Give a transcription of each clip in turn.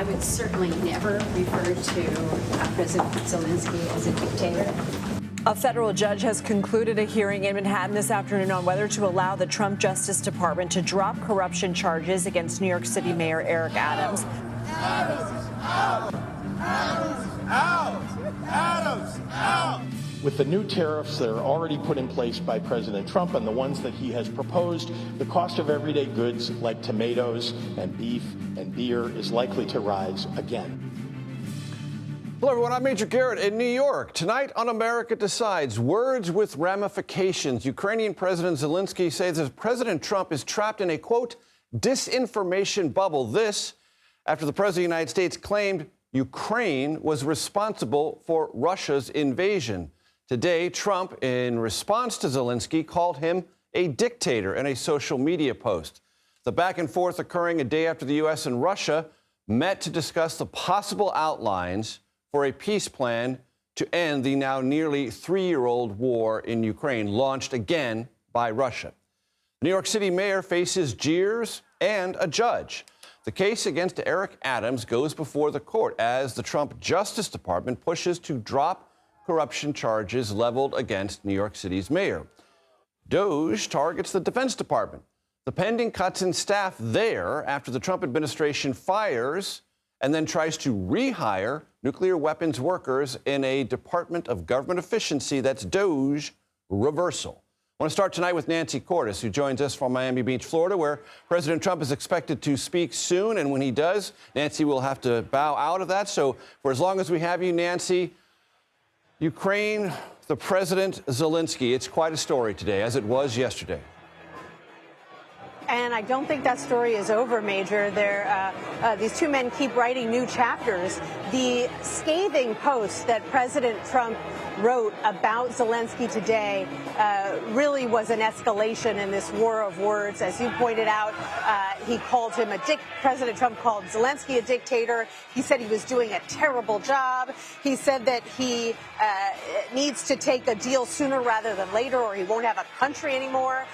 I would certainly never refer to President Zelenskyy as a dictator. A federal judge has concluded a hearing in Manhattan this afternoon on whether to allow the Trump Justice Department to drop corruption charges against New York City Mayor Eric Adams. With the new tariffs that are already put in place by President Trump and the ones that he has proposed, the cost of everyday goods like tomatoes and beef and beer is likely to rise again. Hello, everyone. I'm Major Garrett in New York. Tonight on America Decides, words with ramifications. Ukrainian President Zelenskyy says that President Trump is trapped in a, quote, disinformation bubble. This after the President of the United States claimed Ukraine was responsible for Russia's invasion. Today, Trump, in response to Zelenskyy, called him a dictator in a social media post. The back and forth occurring a day after the U.S. and Russia met to discuss the possible outlines for a peace plan to end the now nearly 3-year-old war in Ukraine, launched again by Russia. New York City mayor faces jeers and a judge. The case against Eric Adams goes before the court as the Trump Justice Department pushes to drop corruption charges leveled against New York City's mayor. DOJ targets the Defense Department. The pending cuts in staff there after the Trump administration fires and then tries to rehire nuclear weapons workers in a Department of Government Efficiency that's DOJ reversal. I want to start tonight with Nancy Cordes, who joins us from Miami Beach, Florida, where President Trump is expected to speak soon. And when he does, Nancy will have to bow out of that. So for as long as we have you, Nancy, Ukraine, the President Zelenskyy, it's quite a story today, as it was yesterday. And I don't think that story is over, Major. These two men keep writing new chapters. The scathing post that President Trump wrote about Zelenskyy today really was an escalation in this war of words. As you pointed out, he called him President Trump called Zelenskyy a dictator. He said he was doing a terrible job. He said that he needs to take a deal sooner rather than later, or he won't have a country anymore.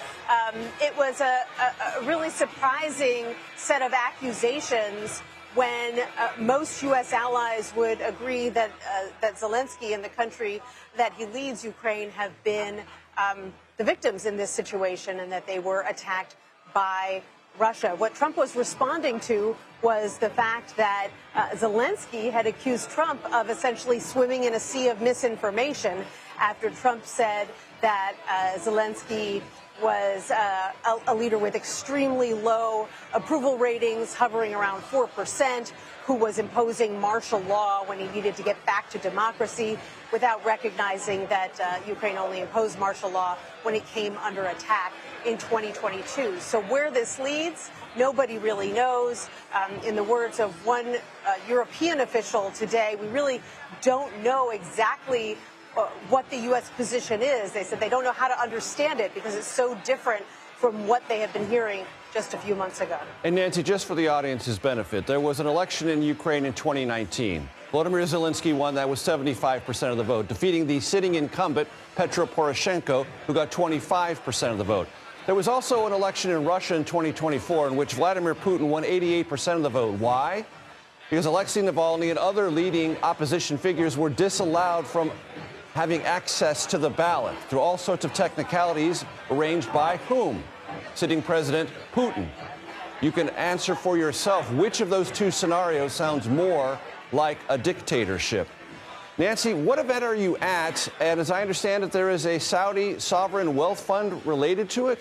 It was a really surprising set of accusations when most U.S. allies would agree that Zelenskyy and the country that he leads, Ukraine, have been the victims in this situation and that they were attacked by Russia. What Trump was responding to was the fact that Zelenskyy had accused Trump of essentially swimming in a sea of misinformation after Trump said that Zelenskyy was a leader with extremely low approval ratings, hovering around 4%, who was imposing martial law when he needed to get back to democracy, without recognizing that Ukraine only imposed martial law when it came under attack in 2022. So where this leads, nobody really knows. In the words of one European official today, we really don't know exactly what the U.S. position is. They said they don't know how to understand it because it's so different from what they have been hearing just a few months ago. And Nancy, just for the audience's benefit, there was an election in Ukraine in 2019. Volodymyr Zelenskyy won that with 75% of the vote, defeating the sitting incumbent Petro Poroshenko, who got 25% of the vote. There was also an election in Russia in 2024 in which Vladimir Putin won 88% of the vote. Why? Because Alexei Navalny and other leading opposition figures were disallowed from having access to the ballot through all sorts of technicalities arranged by whom? Sitting President Putin. You can answer for yourself which of those two scenarios sounds more like a dictatorship. Nancy, what event are you at? And as I understand it, there is a Saudi sovereign wealth fund related to it?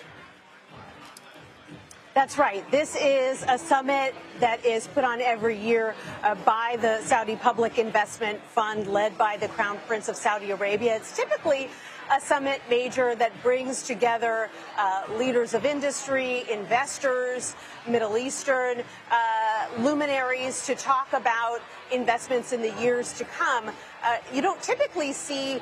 That's right. This is a summit that is put on every year by the Saudi Public Investment Fund, led by the Crown Prince of Saudi Arabia. It's typically a summit, Major, that brings together leaders of industry, investors, Middle Eastern luminaries to talk about investments in the years to come. You don't typically see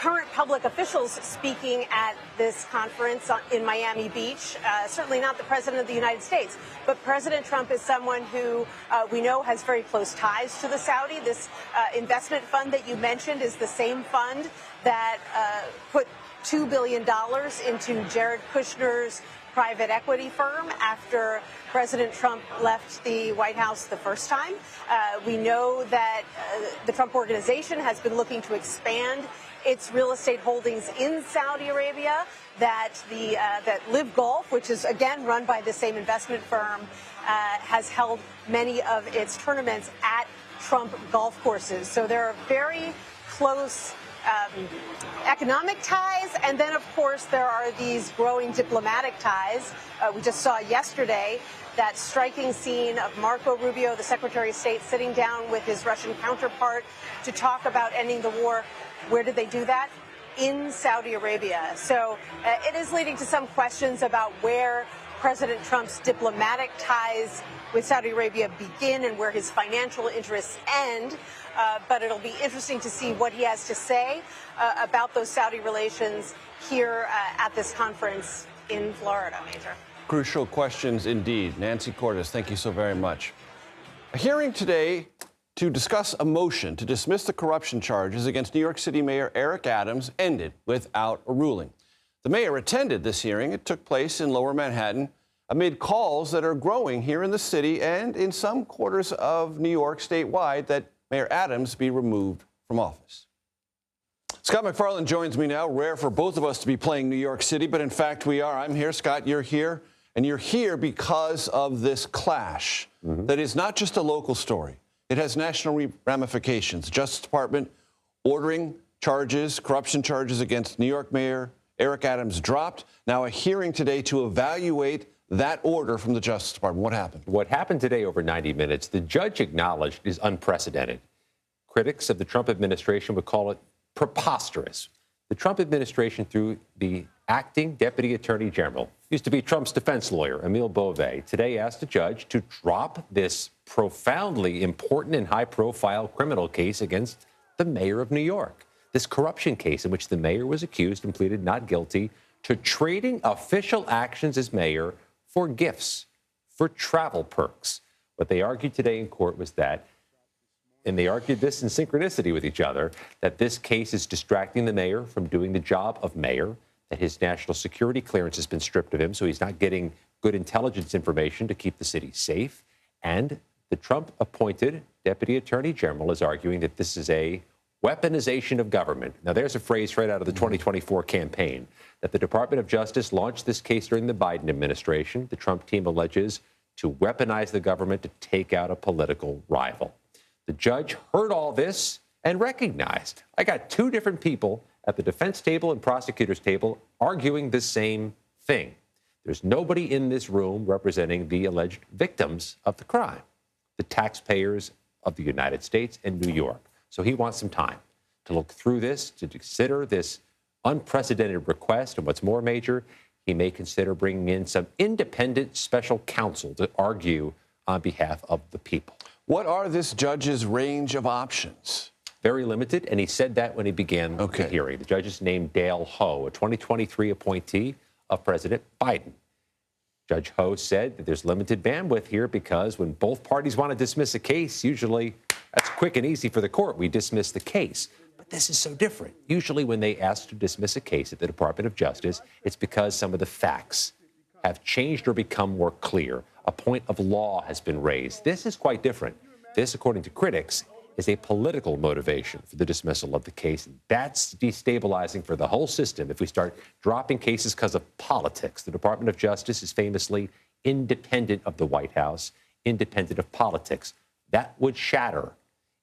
current public officials speaking at this conference in Miami Beach, certainly not the President of the United States. But President Trump is someone who we know has very close ties to the Saudi. This investment fund that you mentioned is the same fund that put $2 billion into Jared Kushner's private equity firm after President Trump left the White House the first time. We know that the Trump Organization has been looking to expand its real estate holdings in Saudi Arabia, that Live Golf, which is again run by the same investment firm, has held many of its tournaments at Trump golf courses. So there are very close economic ties, and then of course there are these growing diplomatic ties. We just saw yesterday that striking scene of Marco Rubio, the Secretary of State, sitting down with his Russian counterpart to talk about ending the war. Where did they do that? In Saudi Arabia. So it is leading to some questions about where President Trump's diplomatic ties with Saudi Arabia begin and where his financial interests end. But it'll be interesting to see what he has to say about those Saudi relations here at this conference in Florida, Major. Crucial questions indeed. Nancy Cordes, thank you so very much. A hearing today to discuss a motion to dismiss the corruption charges against New York City Mayor Eric Adams ended without a ruling. The mayor attended this hearing. It took place in Lower Manhattan amid calls that are growing here in the city and in some quarters of New York statewide that Mayor Adams be removed from office. Scott McFarland joins me now. Rare for both of us to be playing New York City, but in fact we are. I'm here, Scott, you're here, and you're here because of this clash that is not just a local story. It has national ramifications. The Justice Department ordering charges, corruption charges against New York Mayor Eric Adams dropped. Now a hearing today to evaluate that order from the Justice Department. What happened? What happened today over 90 minutes, the judge acknowledged is unprecedented. Critics of the Trump administration would call it preposterous. The Trump administration, through the acting deputy attorney general, used to be Trump's defense lawyer, Emil Beauvais, today asked the judge to drop this profoundly important and high-profile criminal case against the mayor of New York. This corruption case in which the mayor was accused and pleaded not guilty to trading official actions as mayor for gifts, for travel perks. What they argued today in court was that, and they argued this in synchronicity with each other, that this case is distracting the mayor from doing the job of mayor, that his national security clearance has been stripped of him, so he's not getting good intelligence information to keep the city safe. And the Trump-appointed deputy attorney general is arguing that this is a weaponization of government. Now, there's a phrase right out of the 2024 campaign, that the Department of Justice launched this case during the Biden administration. The Trump team alleges to weaponize the government to take out a political rival. The judge heard all this and recognized, I got two different people at the defense table and prosecutor's table arguing the same thing. There's nobody in this room representing the alleged victims of the crime, the taxpayers of the United States and New York. So he wants some time to look through this, to consider this unprecedented request. And what's more, Major, he may consider bringing in some independent special counsel to argue on behalf of the people. What are this judge's range of options? Very limited, and he said that when he began the hearing. The judge is named Dale Ho, a 2023 appointee of President Biden. Judge Ho said that there's limited bandwidth here because when both parties want to dismiss a case, usually that's quick and easy for the court. We dismiss the case. But this is so different. Usually when they ask to dismiss a case at the Department of Justice, it's because some of the facts have changed or become more clear. A point of law has been raised. This is quite different. This, according to critics, is a political motivation for the dismissal of the case. That's destabilizing for the whole system if we start dropping cases because of politics. The Department of Justice is famously independent of the White House, independent of politics. That would shatter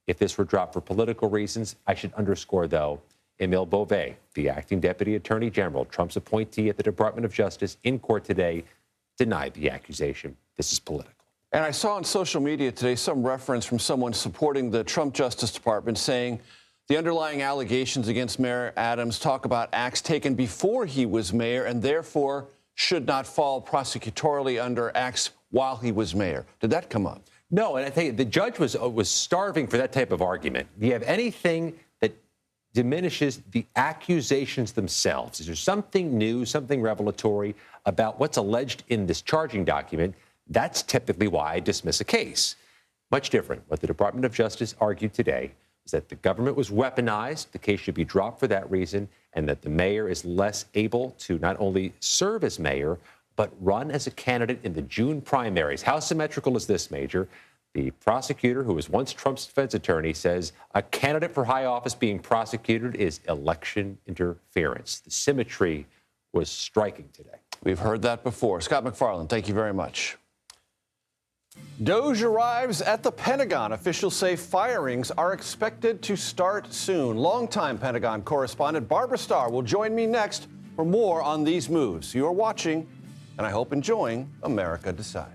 if this were dropped for political reasons. I should underscore, though, Emil Beauvais, the acting deputy attorney general, Trump's appointee at the Department of Justice, in court today, denied the accusation. This is political. And I saw on social media today some reference from someone supporting the Trump Justice Department saying the underlying allegations against Mayor Adams talk about acts taken before he was mayor and therefore should not fall prosecutorially under acts while he was mayor. Did that come up? No, and I think the judge was starving for that type of argument. Do you have anything that diminishes the accusations themselves? Is there something new, something revelatory about what's alleged in this charging document? That's typically why I dismiss a case. Much different. What the Department of Justice argued today is that the government was weaponized, the case should be dropped for that reason, and that the mayor is less able to not only serve as mayor, but run as a candidate in the June primaries. How symmetrical is this, Major? The prosecutor, who was once Trump's defense attorney, says a candidate for high office being prosecuted is election interference. The symmetry was striking today. We've heard that before. Scott MacFarlane, thank you very much. DOJ arrives at the Pentagon. Officials say firings are expected to start soon. Longtime Pentagon correspondent Barbara Starr will join me next for more on these moves. You are watching, and I hope enjoying, America Decides.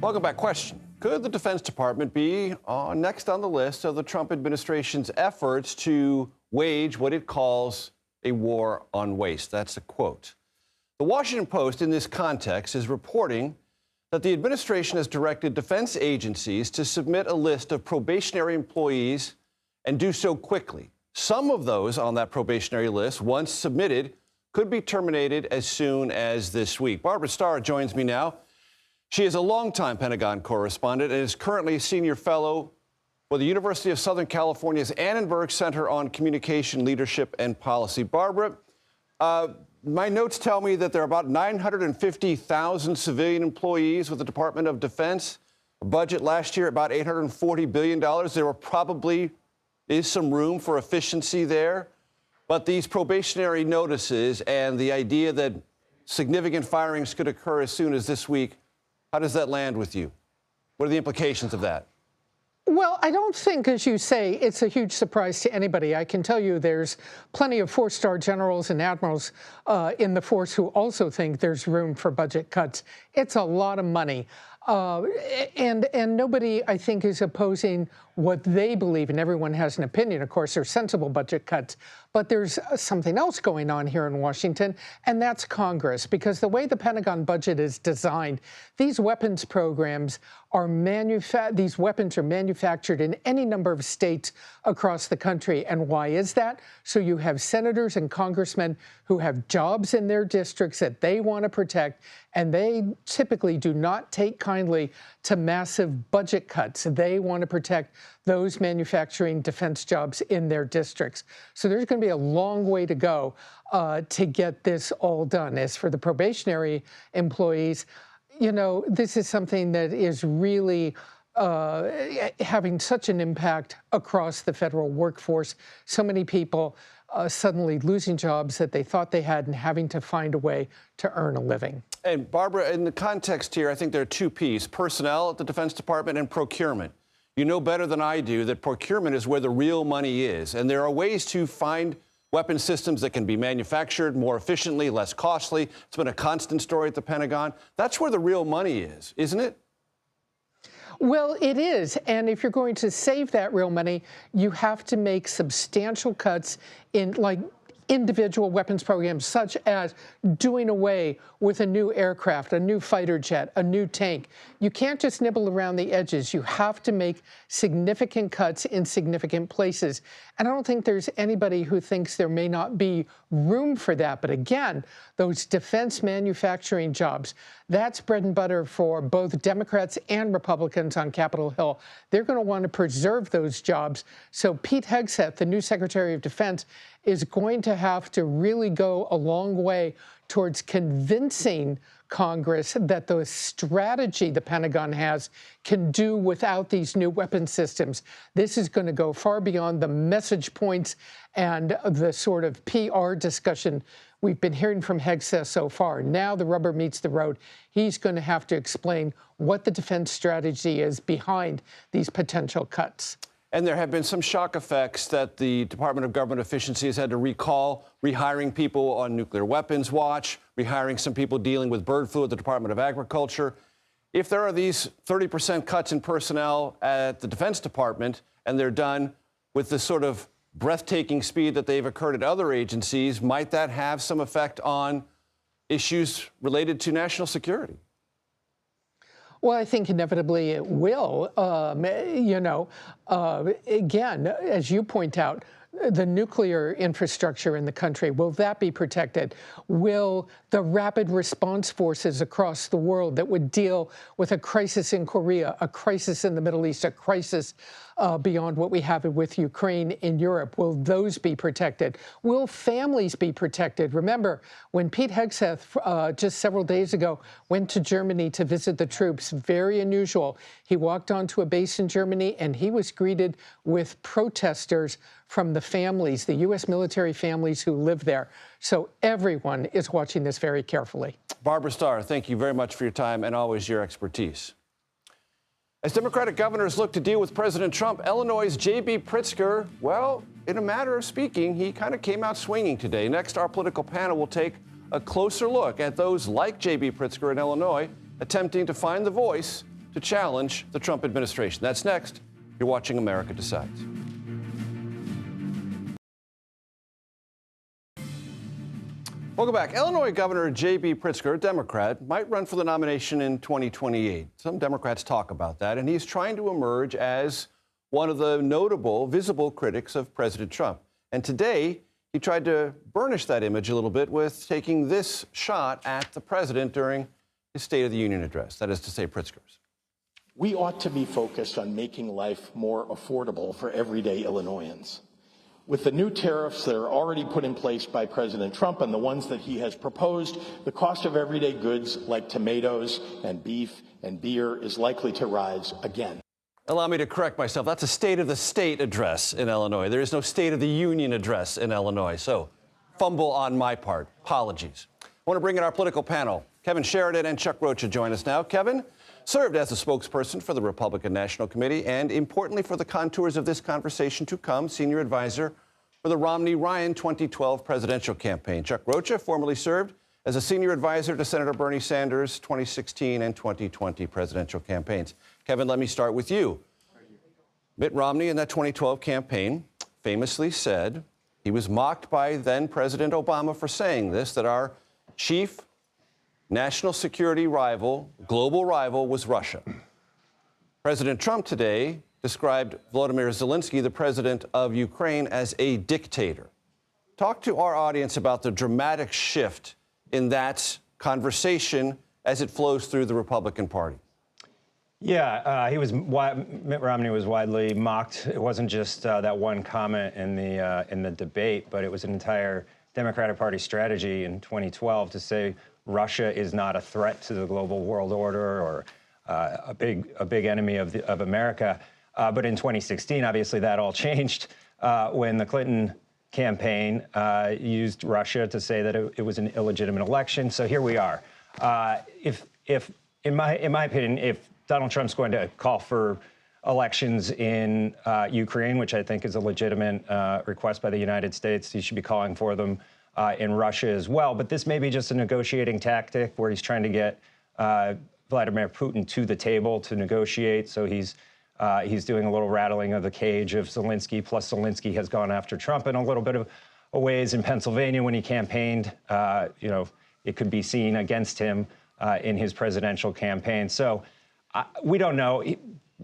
Welcome back. Question. Could the Defense Department be next on the list of the Trump administration's efforts to wage what it calls a war on waste? That's a quote. The Washington Post, in this context, is reporting that the administration has directed defense agencies to submit a list of probationary employees and do so quickly. Some of those on that probationary list, once submitted, could be terminated as soon as this week. Barbara Starr joins me now. She is a longtime Pentagon correspondent and is currently a senior fellow for the University of Southern California's Annenberg Center on Communication, Leadership, and Policy. Barbara, my notes tell me that there are about 950,000 civilian employees with the Department of Defense. A budget last year about $840 billion. There probably is some room for efficiency there. But these probationary notices and the idea that significant firings could occur as soon as this week, how does that land with you? What are the implications of that? Well, I don't think, as you say, it's a huge surprise to anybody. I can tell you there's plenty of four-star generals and admirals in the force who also think there's room for budget cuts. It's a lot of money. And nobody, I think, is opposing what they believe, and everyone has an opinion, of course, are sensible budget cuts. But there's something else going on here in Washington, and that's Congress. Because the way the Pentagon budget is designed, these weapons programs are these weapons are manufactured in any number of states across the country. And why is that? So you have senators and congressmen who have jobs in their districts that they want to protect, and they typically do not take kindly to massive budget cuts. They want to protect those manufacturing defense jobs in their districts. So there's going to be a long way to go to get this all done. As for the probationary employees, you know, this is something that is really having such an impact across the federal workforce. So many people suddenly losing jobs that they thought they had and having to find a way to earn a living. And Barbara, in the context here, I think there are two P's: personnel at the Defense Department and procurement. You know better than I do that procurement is where the real money is. And there are ways to find weapon systems that can be manufactured more efficiently, less costly. It's been a constant story at the Pentagon. That's where the real money is, isn't it? Well, it is. And if you're going to save that real money, you have to make substantial cuts in, like, individual weapons programs, such as doing away with a new aircraft, a new fighter jet, a new tank. You can't just nibble around the edges. You have to make significant cuts in significant places. And I don't think there's anybody who thinks there may not be room for that. But again, those defense manufacturing jobs, that's bread and butter for both Democrats and Republicans on Capitol Hill. They're going to want to preserve those jobs. So Pete Hegseth, the new Secretary of Defense, is going to have to really go a long way towards convincing Congress that the strategy the Pentagon has can do without these new weapon systems. This is going to go far beyond the message points and the sort of PR discussion we've been hearing from Hegseth so far. Now the rubber meets the road. He's going to have to explain what the defense strategy is behind these potential cuts. And there have been some shock effects that the Department of Government Efficiency has had to recall, rehiring people on nuclear weapons watch, rehiring some people dealing with bird flu at the Department of Agriculture. If there are these 30% cuts in personnel at the Defense Department, and they're done with the sort of breathtaking speed that they've occurred at other agencies, might that have some effect on issues related to national security? Well, I think inevitably it will. Again, as you point out, the nuclear infrastructure in the country, will that be protected? Will the rapid response forces across the world that would deal with a crisis in Korea, a crisis in the Middle East, a crisis beyond what we have with Ukraine in Europe, will those be protected? Will families be protected? Remember, when Pete Hegseth just several days ago went to Germany to visit the troops, very unusual. He walked onto a base in Germany and he was greeted with protesters from the families, the U.S. military families who live there. So everyone is watching this very carefully. Barbara Starr, thank you very much for your time and always your expertise. As Democratic governors look to deal with President Trump, Illinois' J.B. Pritzker, well, in a matter of speaking, he kind of came out swinging today. Next, our political panel will take a closer look at those like J.B. Pritzker in Illinois attempting to find the voice to challenge the Trump administration. That's next. You're watching America Decides. Welcome back. Illinois Governor J.B. Pritzker, a Democrat, might run for the nomination in 2028. Some Democrats talk about that, and he's trying to emerge as one of the notable, visible critics of President Trump. And today, he tried to burnish that image a little bit with taking this shot at the president during his State of the Union address. That is to say, Pritzker's. We ought to be focused on making life more affordable for everyday Illinoisans. With the new tariffs that are already put in place by President Trump and the ones that he has proposed, the cost of everyday goods like tomatoes and beef and beer is likely to rise again. Allow me to correct myself. That's a State of the State address in Illinois. There is no State of the Union address in Illinois. So, fumble on my part. Apologies. I want to bring in our political panel. Kevin Sheridan and Chuck Rocha join us now. Kevin served as the spokesperson for the Republican National Committee and, importantly, for the contours of this conversation to come, senior advisor for the Romney-Ryan 2012 presidential campaign. Chuck Rocha formerly served as a senior advisor to Senator Bernie Sanders' 2016 and 2020 presidential campaigns. Kevin, let me start with you. Mitt Romney in that 2012 campaign famously said he was mocked by then President Obama for saying this, that our chief national security rival, global rival, was Russia. President Trump today described Volodymyr Zelenskyy, the president of Ukraine, as a dictator. Talk to our audience about the dramatic shift in that conversation as it flows through the Republican Party. Yeah, Mitt Romney was widely mocked. It wasn't just that one comment in the debate, but it was an entire Democratic Party strategy in 2012 to say Russia is not a threat to the global world order or a big enemy of America. But in 2016, obviously, that all changed when the Clinton campaign used Russia to say that it was an illegitimate election. So here we are. In my opinion, if Donald Trump's going to call for elections in Ukraine, which I think is a legitimate request by the United States, he should be calling for them in Russia as well. But this may be just a negotiating tactic where he's trying to get Vladimir Putin to the table to negotiate. So he's doing a little rattling of the cage of Zelenskyy. Plus, Zelenskyy has gone after Trump in a little bit of ways in Pennsylvania when he campaigned. It could be seen against him in his presidential campaign. So we don't know.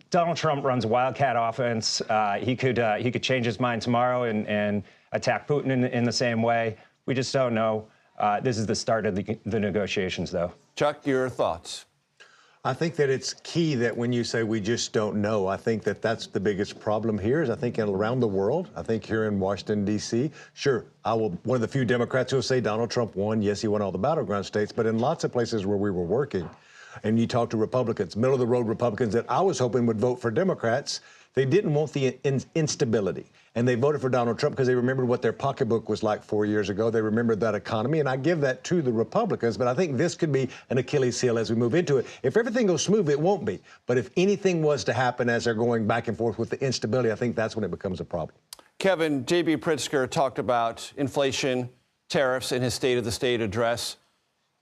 Donald Trump runs a wildcat offense. He could change his mind tomorrow and attack Putin in the same way. We just don't know. This is the start of the negotiations, though. Chuck, your thoughts? I think that it's key that when you say we just don't know, I think that that's the biggest problem here is I think around the world, I think here in Washington, D.C., sure, one of the few Democrats who will say Donald Trump won. Yes, he won all the battleground states, but in lots of places where we were working, and you talk to Republicans, middle-of-the-road Republicans that I was hoping would vote for Democrats, they didn't want the instability. And they voted for Donald Trump because they remembered what their pocketbook was like 4 years ago. They remembered that economy, and I give that to the Republicans. But I think this could be an Achilles heel as we move into it. If everything goes smooth, it won't be. But if anything was to happen as they're going back and forth with the instability, I think that's when it becomes a problem. Kevin, J.B. Pritzker talked about inflation, tariffs in his State of the State address.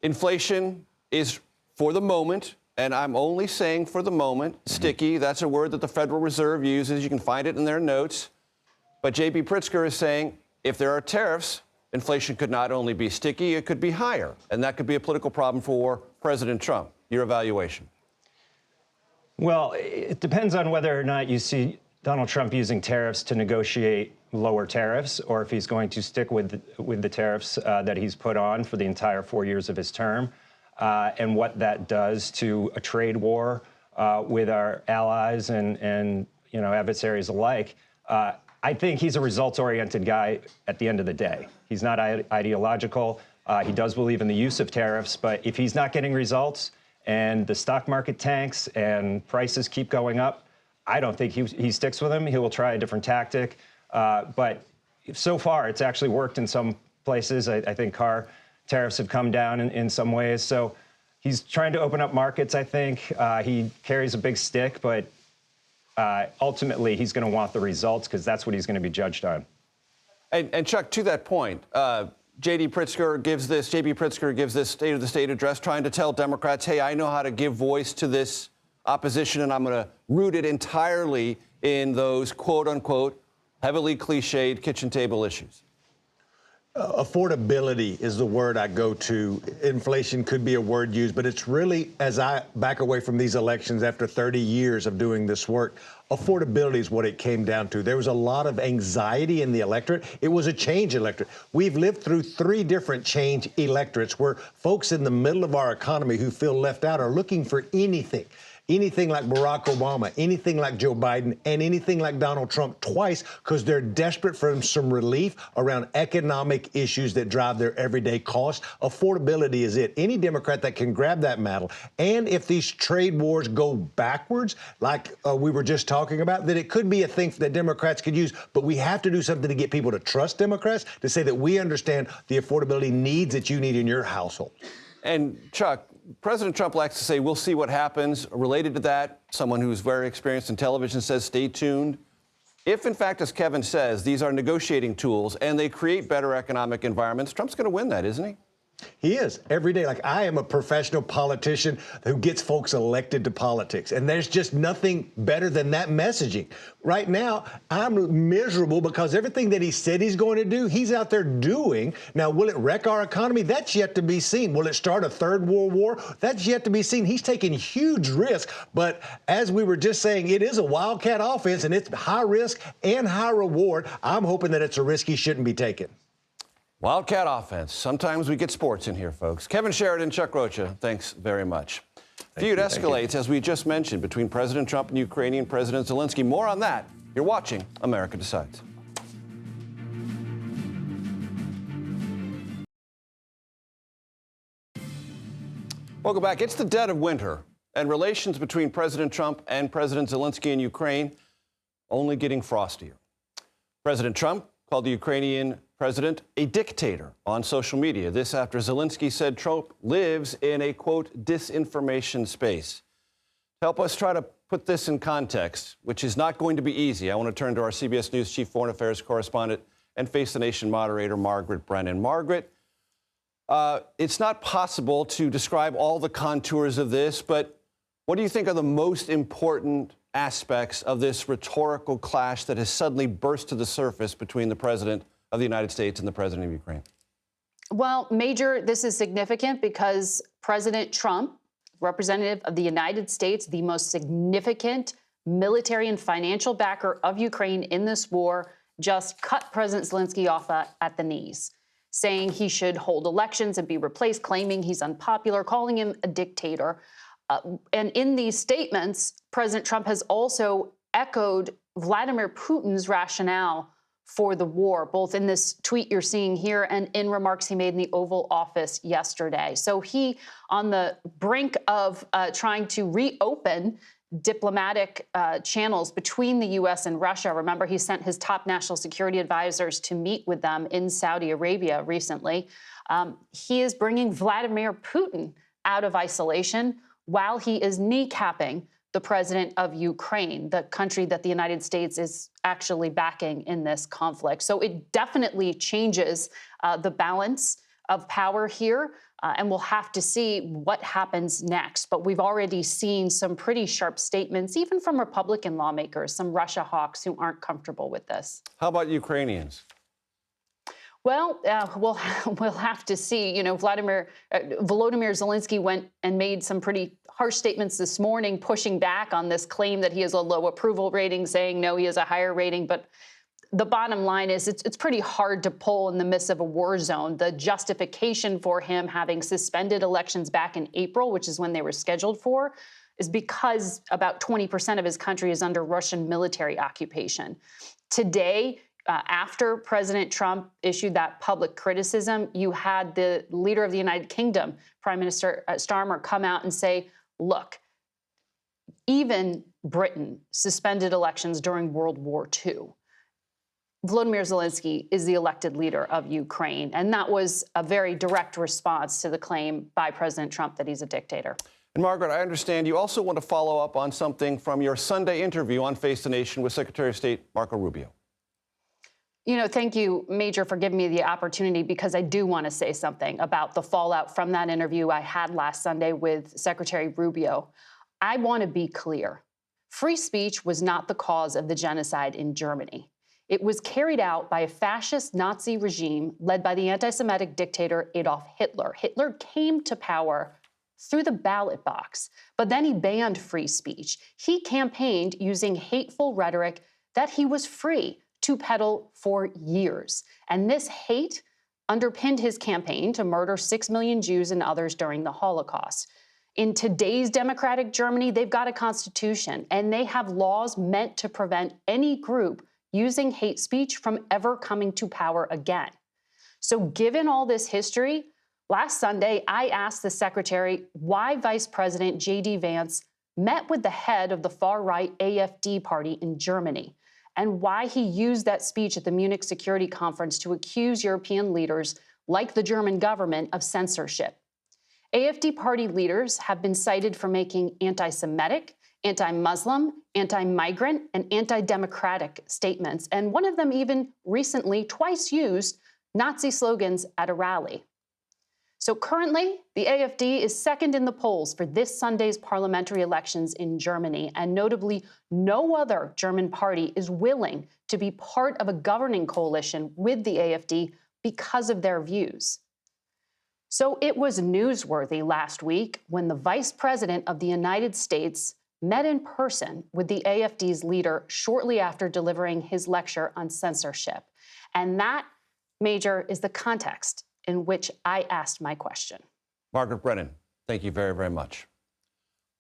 Inflation is, for the moment, and I'm only saying for the moment, sticky. That's a word that the Federal Reserve uses. You can find it in their notes. But J.B. Pritzker is saying if there are tariffs, inflation could not only be sticky, it could be higher. And that could be a political problem for President Trump. Your evaluation? Well, it depends on whether or not you see Donald Trump using tariffs to negotiate lower tariffs or if he's going to stick with the tariffs that he's put on for the entire 4 years of his term, and what that does to a trade war with our allies and adversaries alike. I think he's a results-oriented guy at the end of the day. He's not ideological. He does believe in the use of tariffs, but if he's not getting results and the stock market tanks and prices keep going up, I don't think he sticks with him. He will try a different tactic. But so far, it's actually worked in some places. I think car tariffs have come down in some ways. So he's trying to open up markets, I think. He carries a big stick, but ultimately, he's going to want the results because that's what he's going to be judged on. And Chuck, to that point, J.B. Pritzker gives this State of the State address trying to tell Democrats, hey, I know how to give voice to this opposition, and I'm going to root it entirely in those, quote unquote, heavily cliched kitchen table issues. Affordability is the word I go to. Inflation could be a word used, but it's really, as I back away from these elections after 30 years of doing this work, affordability is what it came down to. There was a lot of anxiety in the electorate. It was a change electorate. We've lived through 3 different change electorates where folks in the middle of our economy who feel left out are looking for anything like Barack Obama, anything like Joe Biden, and anything like Donald Trump twice, because they're desperate for some relief around economic issues that drive their everyday costs. Affordability is it. Any Democrat that can grab that mantle, and if these trade wars go backwards, like we were just talking about, then it could be a thing that Democrats could use. But we have to do something to get people to trust Democrats, to say that we understand the affordability needs that you need in your household. And Chuck, President Trump likes to say, we'll see what happens. Related to that, someone who's very experienced in television says, stay tuned. If, in fact, as Kevin says, these are negotiating tools and they create better economic environments, Trump's going to win that, isn't he? He is every day. Like, I am a professional politician who gets folks elected to politics, and there's just nothing better than that messaging. Right now, I'm miserable because everything that he said he's going to do, he's out there doing. Now, will it wreck our economy? That's yet to be seen. Will it start a third world war? That's yet to be seen. He's taking huge risk, but as we were just saying, it is a wildcat offense, and it's high risk and high reward. I'm hoping that it's a risk he shouldn't be taking. Wildcat offense. Sometimes we get sports in here, folks. Kevin Sheridan, Chuck Rocha, thanks very much. Feud escalates, as we just mentioned, between President Trump and Ukrainian President Zelenskyy. More on that. You're watching America Decides. Welcome back. It's the dead of winter, and relations between President Trump and President Zelenskyy in Ukraine only getting frostier. President Trump called the Ukrainian president a dictator on social media. This after Zelenskyy said Trump lives in a, quote, disinformation space. To help us try to put this in context, which is not going to be easy, I want to turn to our CBS News chief foreign affairs correspondent and Face the Nation moderator, Margaret Brennan. Margaret, it's not possible to describe all the contours of this, but what do you think are the most important aspects of this rhetorical clash that has suddenly burst to the surface between the president of the United States and the president of Ukraine? Well, Major, this is significant because President Trump, representative of the United States, the most significant military and financial backer of Ukraine in this war, just cut President Zelenskyy off at the knees, saying he should hold elections and be replaced, claiming he's unpopular, calling him a dictator. And in these statements, President Trump has also echoed Vladimir Putin's rationale for the war, both in this tweet you're seeing here and in remarks he made in the Oval Office yesterday. So he, on the brink of trying to reopen diplomatic channels between the U.S. and Russia. Remember, he sent his top national security advisors to meet with them in Saudi Arabia recently. He is bringing Vladimir Putin out of isolation while he is kneecapping the president of Ukraine, the country that the United States is actually backing in this conflict. So it definitely changes the balance of power here, and we'll have to see what happens next. But we've already seen some pretty sharp statements, even from Republican lawmakers, some Russia hawks who aren't comfortable with this. How about Ukrainians? Well, we'll have to see. You know, Volodymyr Zelenskyy went and made some pretty harsh statements this morning, pushing back on this claim that he has a low approval rating, saying, no, he has a higher rating. But the bottom line is it's pretty hard to pull in the midst of a war zone. The justification for him having suspended elections back in April, which is when they were scheduled for, is because about 20% of his country is under Russian military occupation. Today, after President Trump issued that public criticism, you had the leader of the United Kingdom, Prime Minister Starmer, come out and say, look, even Britain suspended elections during World War II. Volodymyr Zelenskyy is the elected leader of Ukraine, and that was a very direct response to the claim by President Trump that he's a dictator. And Margaret, I understand you also want to follow up on something from your Sunday interview on Face the Nation with Secretary of State Marco Rubio. You know, thank you, Major, for giving me the opportunity, because I do want to say something about the fallout from that interview I had last Sunday with Secretary Rubio. I want to be clear. Free speech was not the cause of the genocide in Germany. It was carried out by a fascist Nazi regime led by the anti-Semitic dictator Adolf Hitler. Hitler came to power through the ballot box, but then he banned free speech. He campaigned using hateful rhetoric that he was free to peddle for years. And this hate underpinned his campaign to murder 6 million Jews and others during the Holocaust. In today's democratic Germany, they've got a constitution, and they have laws meant to prevent any group using hate speech from ever coming to power again. So given all this history, last Sunday, I asked the secretary why Vice President J.D. Vance met with the head of the far-right AfD party in Germany, and why he used that speech at the Munich Security Conference to accuse European leaders, like the German government, of censorship. AfD party leaders have been cited for making anti-Semitic, anti-Muslim, anti-migrant, and anti-democratic statements, and one of them even recently twice used Nazi slogans at a rally. So currently, the AfD is second in the polls for this Sunday's parliamentary elections in Germany, and notably, no other German party is willing to be part of a governing coalition with the AfD because of their views. So it was newsworthy last week when the Vice President of the United States met in person with the AfD's leader shortly after delivering his lecture on censorship. And that, Major, is the context in which I asked my question. Margaret Brennan, thank you very, very much.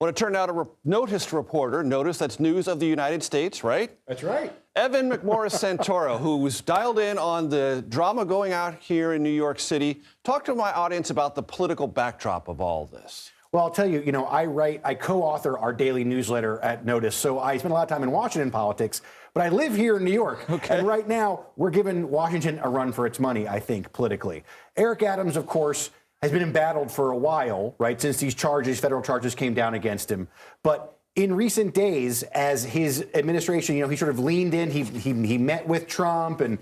I want to turn now to Noticed reporter. Notice, that's news of the United States, right? That's right. Evan McMorris-Santoro, who was dialed in on the drama going out here in New York City. Talk to my audience about the political backdrop of all this. Well, I'll tell you, I co-author our daily newsletter at Notice, so I spend a lot of time in Washington politics, but I live here in New York. Okay. And right now, we're giving Washington a run for its money, I think, politically. Eric Adams, of course, has been embattled for a while, right, since these charges, federal charges, came down against him. But in recent days, as his administration, he sort of leaned in, he met with Trump, and,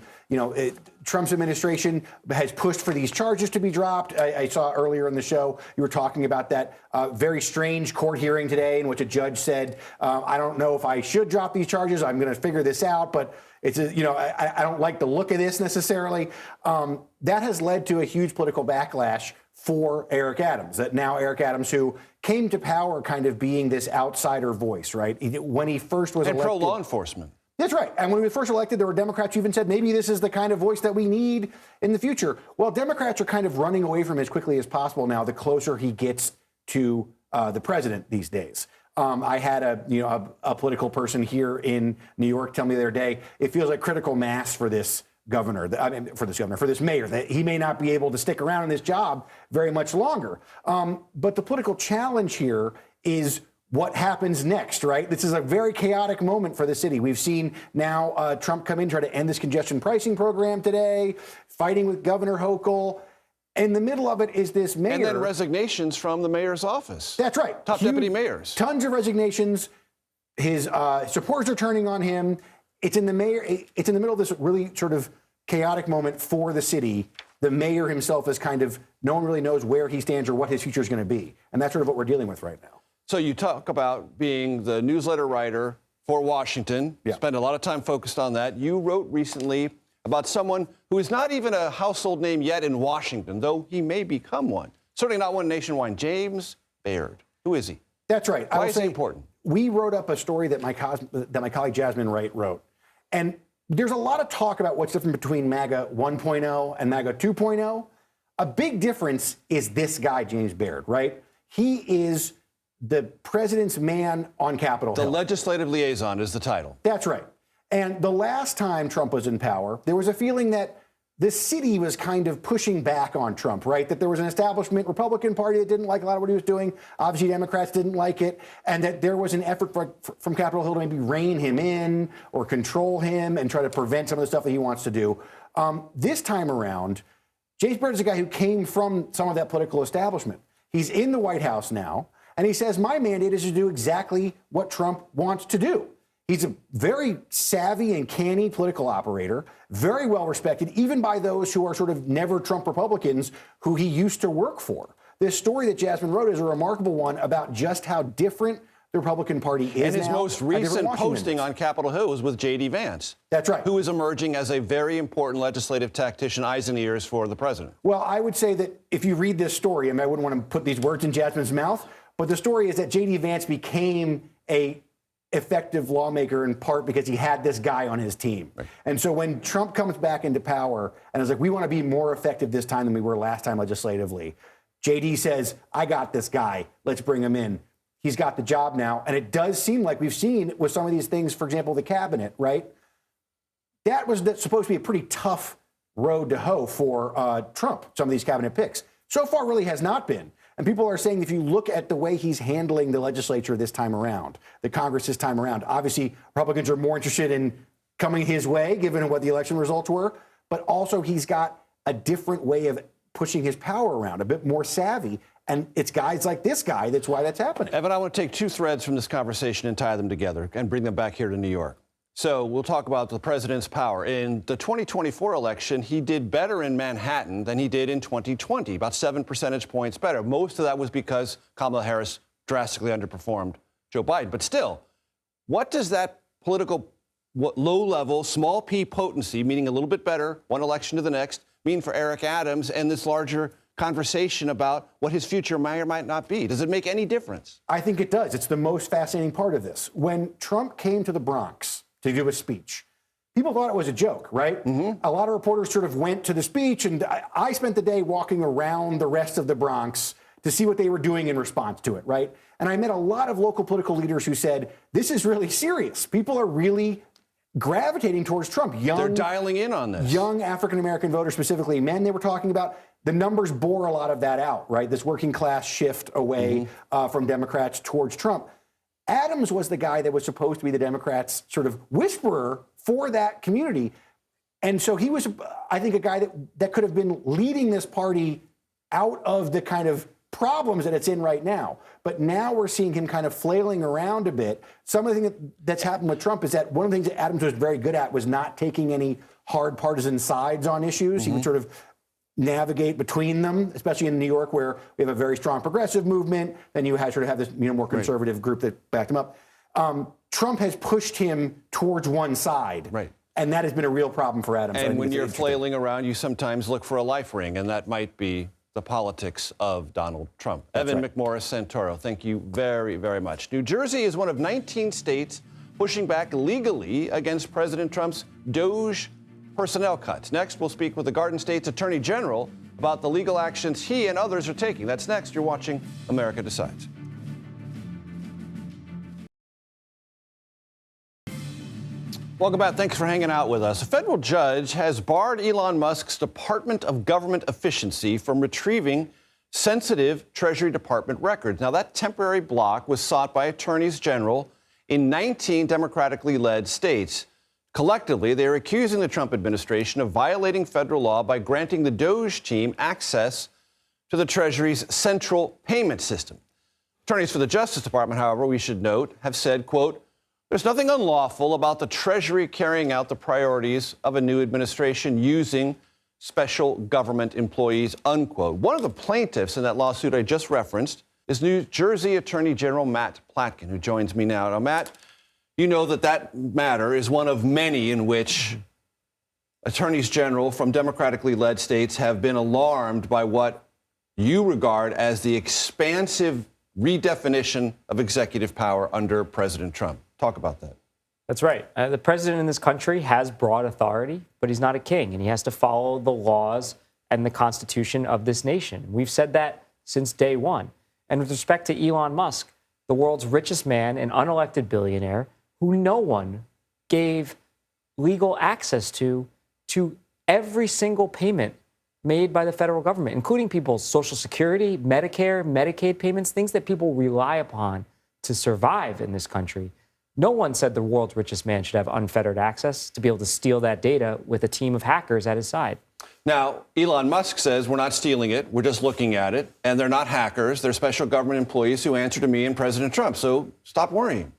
Trump's administration has pushed for these charges to be dropped. I saw earlier in the show, you were talking about that very strange court hearing today in which a judge said, I don't know if I should drop these charges. I'm going to figure this out, but I don't like the look of this necessarily. That has led to a huge political backlash for Eric Adams, that now Eric Adams, who came to power kind of being this outsider voice, right? When he first was elected. And pro-law enforcement. That's right. And when he was first elected, there were Democrats who even said, maybe this is the kind of voice that we need in the future. Well, Democrats are kind of running away from him as quickly as possible now, the closer he gets to the president these days. I had a political person here in New York tell me the other day, it feels like critical mass for this for this mayor, that he may not be able to stick around in this job very much longer. But the political challenge here is what happens next, right? This is a very chaotic moment for the city. We've seen now Trump come in, try to end this congestion pricing program today, fighting with Governor Hochul. In the middle of it is this mayor. And then resignations from the mayor's office. That's right. Top deputy mayors. Tons of resignations. His supporters are turning on him. It's in the middle of this really sort of chaotic moment for the city. The mayor himself is no one really knows where he stands or what his future is going to be. And that's sort of what we're dealing with right now. So you talk about being the newsletter writer for Washington. Yeah. Spend a lot of time focused on that. You wrote recently about someone who is not even a household name yet in Washington, though he may become one. Certainly not one nationwide. James Baird. Who is he? That's right. Why is he important? We wrote up a story that my colleague Jasmine Wright wrote. And there's a lot of talk about what's different between MAGA 1.0 and MAGA 2.0. A big difference is this guy, James Baird, right? He is the president's man on Capitol Hill. The legislative liaison is the title. That's right. And the last time Trump was in power, there was a feeling that the city was kind of pushing back on Trump, right? That there was an establishment Republican Party that didn't like a lot of what he was doing. Obviously, Democrats didn't like it. And that there was an effort from Capitol Hill to maybe rein him in or control him and try to prevent some of the stuff that he wants to do. This time around, James Baird is a guy who came from some of that political establishment. He's in the White House now, and he says, my mandate is to do exactly what Trump wants to do. He's a very savvy and canny political operator, very well respected, even by those who are sort of never Trump Republicans who he used to work for. This story that Jasmine wrote is a remarkable one about just how different the Republican Party is. And his most recent posting on Capitol Hill was with J.D. Vance. That's right. Who is emerging as a very important legislative tactician, eyes and ears for the president. Well, I would say that if you read this story, I mean, I wouldn't want to put these words in Jasmine's mouth, but the story is that J.D. Vance became a effective lawmaker in part because he had this guy on his team. Right. And so when Trump comes back into power and is like, we want to be more effective this time than we were last time legislatively, JD says, I got this guy. Let's bring him in. He's got the job now. And it does seem like we've seen with some of these things, for example, the cabinet, right? That was supposed to be a pretty tough road to hoe for Trump, some of these cabinet picks. So far really has not been. And people are saying if you look at the way he's handling the legislature this time around, the Congress this time around, obviously Republicans are more interested in coming his way, given what the election results were, but also he's got a different way of pushing his power around, a bit more savvy. And it's guys like this guy that's why that's happening. Evan, I want to take two threads from this conversation and tie them together and bring them back here to New York. So we'll talk about the president's power. In the 2024 election, he did better in Manhattan than he did in 2020, about 7 percentage points better. Most of that was because Kamala Harris drastically underperformed Joe Biden. But still, what does that political low-level, small p potency, meaning a little bit better, one election to the next, mean for Eric Adams and this larger conversation about what his future may or might not be? Does it make any difference? I think it does. It's the most fascinating part of this. When Trump came to the Bronx to do a speech, people thought it was a joke, right? Mm-hmm. A lot of reporters sort of went to the speech, and I spent the day walking around the rest of the Bronx to see what they were doing in response to it, right? And I met a lot of local political leaders who said, this is really serious. People are really gravitating towards Trump. They're dialing in on this. Young African-American voters, specifically men, they were talking about. The numbers bore a lot of that out, right? This working class shift away from Democrats towards Trump. Adams was the guy that was supposed to be the Democrats' sort of whisperer for that community. And so he was, I think, a guy that could have been leading this party out of the kind of problems that it's in right now. But now we're seeing him kind of flailing around a bit. Some of the things that's happened with Trump is that one of the things that Adams was very good at was not taking any hard partisan sides on issues. He would sort of navigate between them, especially in New York, where we have a very strong progressive movement. Then you sort of have this more conservative group that backed him up. Trump has pushed him towards one side. Right. And that has been a real problem for Adams. And when you're flailing around, you sometimes look for a life ring, and that might be the politics of Donald Trump. That's Evan McMorris Santoro, thank you very, very much. New Jersey is one of 19 states pushing back legally against President Trump's DOGE personnel cuts. Next, we'll speak with the Garden State's Attorney General about the legal actions he and others are taking. That's next. You're watching America Decides. Welcome back. Thanks for hanging out with us. A federal judge has barred Elon Musk's Department of Government Efficiency from retrieving sensitive Treasury Department records. Now, that temporary block was sought by attorneys general in 19 democratically led states. Collectively, they are accusing the Trump administration of violating federal law by granting the DOGE team access to the Treasury's central payment system. Attorneys for the Justice Department, however, we should note, have said, quote, there's nothing unlawful about the Treasury carrying out the priorities of a new administration using special government employees, unquote. One of the plaintiffs in that lawsuit I just referenced is New Jersey Attorney General Matt Platkin, who joins me now. Now, Matt, you know that matter is one of many in which attorneys general from democratically led states have been alarmed by what you regard as the expansive redefinition of executive power under President Trump. Talk about that. That's right. The president in this country has broad authority, but he's not a king, and he has to follow the laws and the Constitution of this nation. We've said that since day one. And with respect to Elon Musk, the world's richest man, an unelected billionaire, who no one gave legal access to every single payment made by the federal government, including people's Social Security, Medicare, Medicaid payments, things that people rely upon to survive in this country. No one said the world's richest man should have unfettered access to be able to steal that data with a team of hackers at his side. Now, Elon Musk says we're not stealing it, we're just looking at it, and they're not hackers, they're special government employees who answer to me and President Trump, so stop worrying.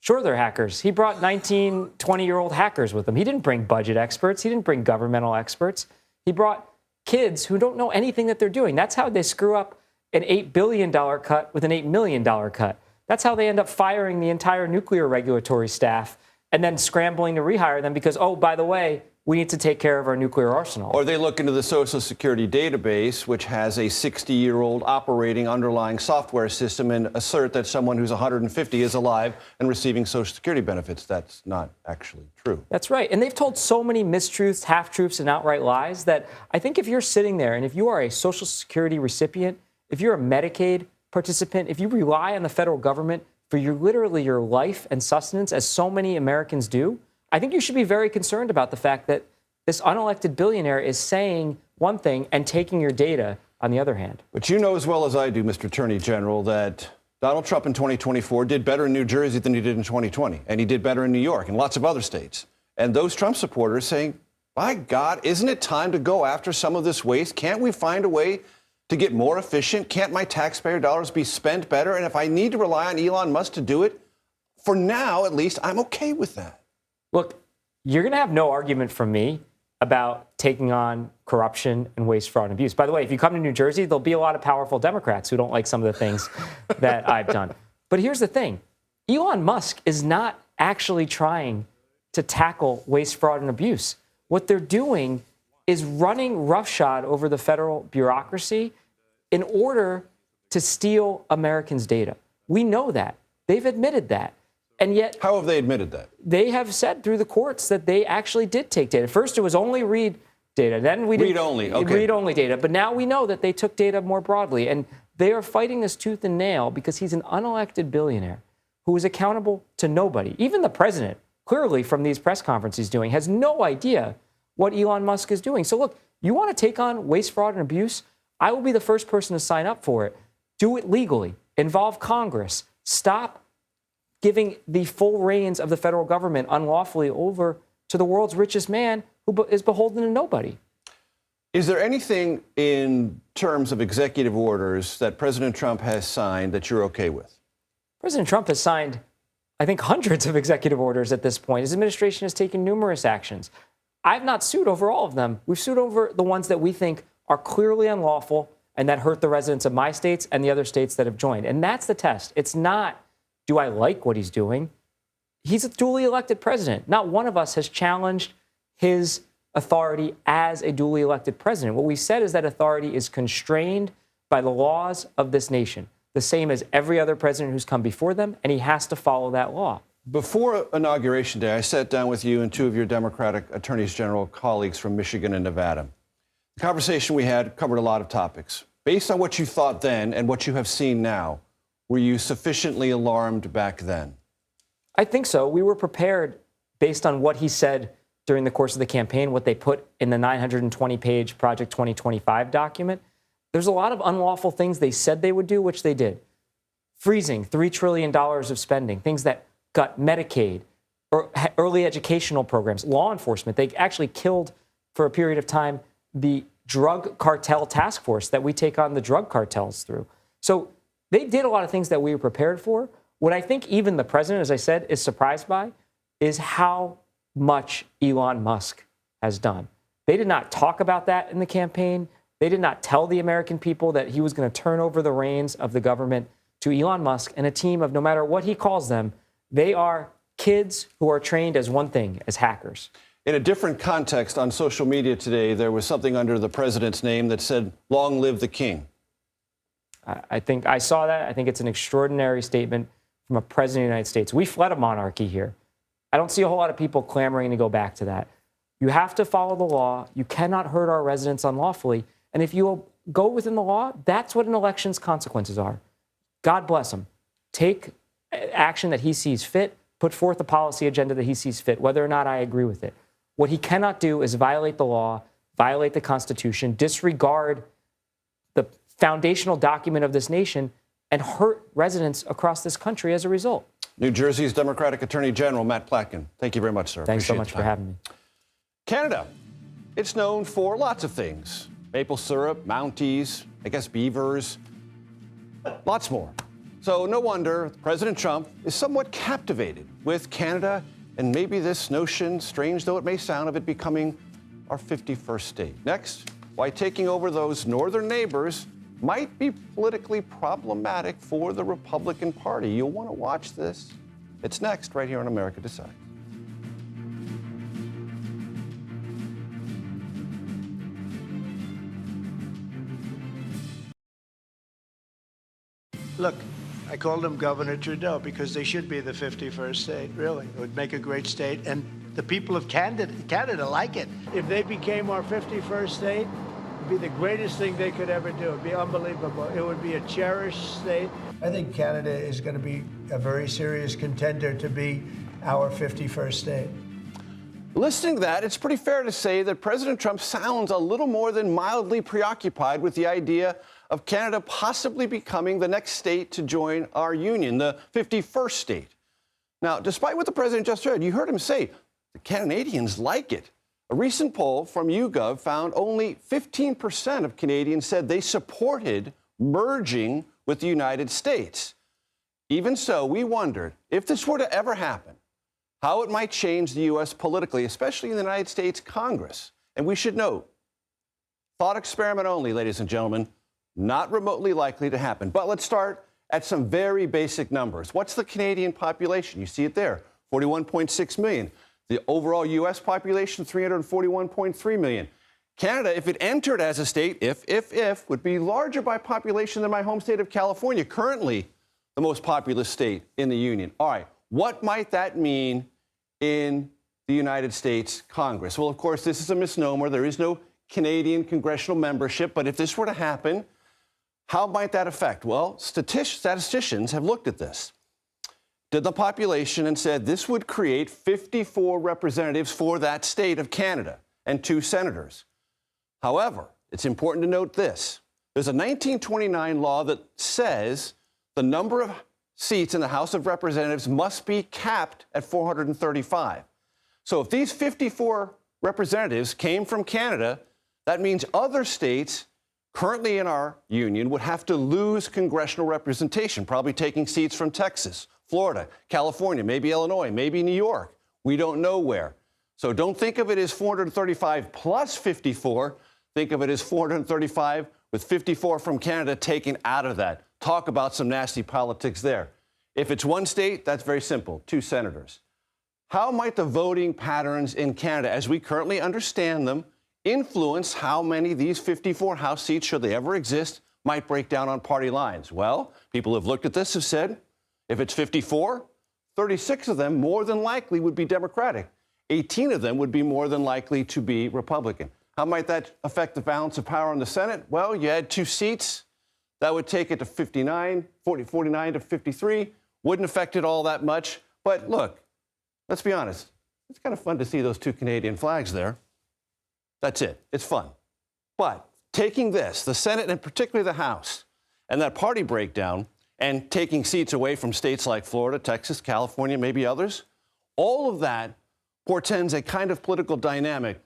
Sure, they're hackers. He brought 19, 20-year-old hackers with him. He didn't bring budget experts. He didn't bring governmental experts. He brought kids who don't know anything that they're doing. That's how they screw up an $8 billion cut with an $8 million cut. That's how they end up firing the entire nuclear regulatory staff and then scrambling to rehire them because, oh, by the way, we need to take care of our nuclear arsenal. Or they look into the Social Security database, which has a 60-year-old operating underlying software system, and assert that someone who's 150 is alive and receiving Social Security benefits. That's not actually true. That's right. And they've told so many mistruths, half-truths, and outright lies that I think if you're sitting there and if you are a Social Security recipient, if you're a Medicaid participant, if you rely on the federal government for literally your life and sustenance, as so many Americans do, I think you should be very concerned about the fact that this unelected billionaire is saying one thing and taking your data on the other hand. But you know as well as I do, Mr. Attorney General, that Donald Trump in 2024 did better in New Jersey than he did in 2020. And he did better in New York and lots of other states. And those Trump supporters saying, by God, isn't it time to go after some of this waste? Can't we find a way to get more efficient? Can't my taxpayer dollars be spent better? And if I need to rely on Elon Musk to do it, for now, at least, I'm okay with that. Look, you're going to have no argument from me about taking on corruption and waste, fraud, and abuse. By the way, if you come to New Jersey, there'll be a lot of powerful Democrats who don't like some of the things that I've done. But here's the thing. Elon Musk is not actually trying to tackle waste, fraud, and abuse. What they're doing is running roughshod over the federal bureaucracy in order to steal Americans' data. We know that. They've admitted that. And yet, how have they admitted that? They have said through the courts that they actually did take data. First, it was only read data. Then we did read-only, okay. Read-only data. But now we know that they took data more broadly. And they are fighting this tooth and nail because he's an unelected billionaire who is accountable to nobody. Even the president, clearly from these press conferences he's doing, has no idea what Elon Musk is doing. So look, you want to take on waste, fraud, and abuse? I will be the first person to sign up for it. Do it legally. Involve Congress. Stop giving the full reins of the federal government unlawfully over to the world's richest man who is beholden to nobody. Is there anything in terms of executive orders that President Trump has signed that you're okay with? President Trump has signed, I think, hundreds of executive orders at this point. His administration has taken numerous actions. I've not sued over all of them. We've sued over the ones that we think are clearly unlawful and that hurt the residents of my states and the other states that have joined. And that's the test. It's not, do I like what he's doing? He's a duly elected president. Not one of us has challenged his authority as a duly elected president. What we said is that authority is constrained by the laws of this nation, the same as every other president who's come before them, and he has to follow that law. Before Inauguration Day, I sat down with you and two of your Democratic attorneys general colleagues from Michigan and Nevada. The conversation we had covered a lot of topics. Based on what you thought then and what you have seen now, were you sufficiently alarmed back then? I think so. We were prepared based on what he said during the course of the campaign, what they put in the 920-page Project 2025 document. There's a lot of unlawful things they said they would do, which they did. Freezing $3 trillion of spending, things that got Medicaid, or early educational programs, law enforcement. They actually killed, for a period of time, the drug cartel task force that we take on the drug cartels through. So they did a lot of things that we were prepared for. What I think even the president, as I said, is surprised by is how much Elon Musk has done. They did not talk about that in the campaign. They did not tell the American people that he was going to turn over the reins of the government to Elon Musk and a team of, no matter what he calls them, they are kids who are trained as one thing, as hackers. In a different context, on social media today, there was something under the president's name that said, "Long live the king." I think I saw that. I think it's an extraordinary statement from a president of the United States. We fled a monarchy here. I don't see a whole lot of people clamoring to go back to that. You have to follow the law. You cannot hurt our residents unlawfully. And if you go within the law, that's what an election's consequences are. God bless him. Take action that he sees fit, put forth a policy agenda that he sees fit, whether or not I agree with it. What he cannot do is violate the law, violate the Constitution, disregard the foundational document of this nation, and hurt residents across this country as a result. New Jersey's Democratic Attorney General Matt Platkin. Thank you very much, sir. Thanks so Appreciate much for having me. Canada. It's known for lots of things. Maple syrup, Mounties, I guess beavers, lots more. So no wonder President Trump is somewhat captivated with Canada and maybe this notion, strange though it may sound, of it becoming our 51st state. Next, why taking over those northern neighbors might be politically problematic for the Republican Party. You'll want to watch this. It's next, right here on America Decides. Look, I called them Governor Trudeau because they should be the 51st state, really. It would make a great state, and the people of Canada like it. If they became our 51st state, it would be the greatest thing they could ever do. It would be unbelievable. It would be a cherished state. I think Canada is going to be a very serious contender to be our 51st state. Listening to that, it's pretty fair to say that President Trump sounds a little more than mildly preoccupied with the idea of Canada possibly becoming the next state to join our union, the 51st state. Now, despite what the president just said, you heard him say the Canadians like it. A recent poll from YouGov found only 15% of Canadians said they supported merging with the United States. Even so, we wondered if this were to ever happen, how it might change the U.S. politically, especially in the United States Congress. And we should note, thought experiment only, ladies and gentlemen, not remotely likely to happen. But let's start at some very basic numbers. What's the Canadian population? You see it there, 41.6 million. The overall U.S. population, 341.3 million. Canada, if it entered as a state, would be larger by population than my home state of California, currently the most populous state in the Union. All right, what might that mean in the United States Congress? Well, of course, this is a misnomer. There is no Canadian congressional membership, but if this were to happen, how might that affect? Well, statisticians have looked at this, did the population, and said this would create 54 representatives for that state of Canada and 2 senators. However, it's important to note this. There's a 1929 law that says the number of seats in the House of Representatives must be capped at 435. So if these 54 representatives came from Canada, that means other states currently in our union would have to lose congressional representation, probably taking seats from Texas, Florida, California, maybe Illinois, maybe New York. We don't know where. So don't think of it as 435 plus 54. Think of it as 435 with 54 from Canada taken out of that. Talk about some nasty politics there. If it's one state, that's very simple, 2 senators. How might the voting patterns in Canada, as we currently understand them, influence how many of these 54 House seats, should they ever exist, might break down on party lines? Well, people who have looked at this have said, if it's 54, 36 of them more than likely would be Democratic. 18 of them would be more than likely to be Republican. How might that affect the balance of power in the Senate? Well, you add 2 seats. That would take it to 49 to 53. Wouldn't affect it all that much. But look, let's be honest. It's kind of fun to see those 2 Canadian flags there. That's it. It's fun. But taking this, the Senate and particularly the House, and that party breakdown, and taking seats away from states like Florida, Texas, California, maybe others, all of that portends a kind of political dynamic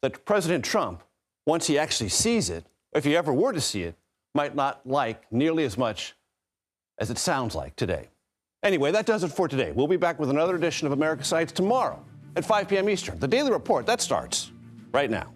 that President Trump, once he actually sees it, if he ever were to see it, might not like nearly as much as it sounds like today. Anyway, that does it for today. We'll be back with another edition of America Decides tomorrow at 5 p.m. Eastern. The Daily Report, that starts right now.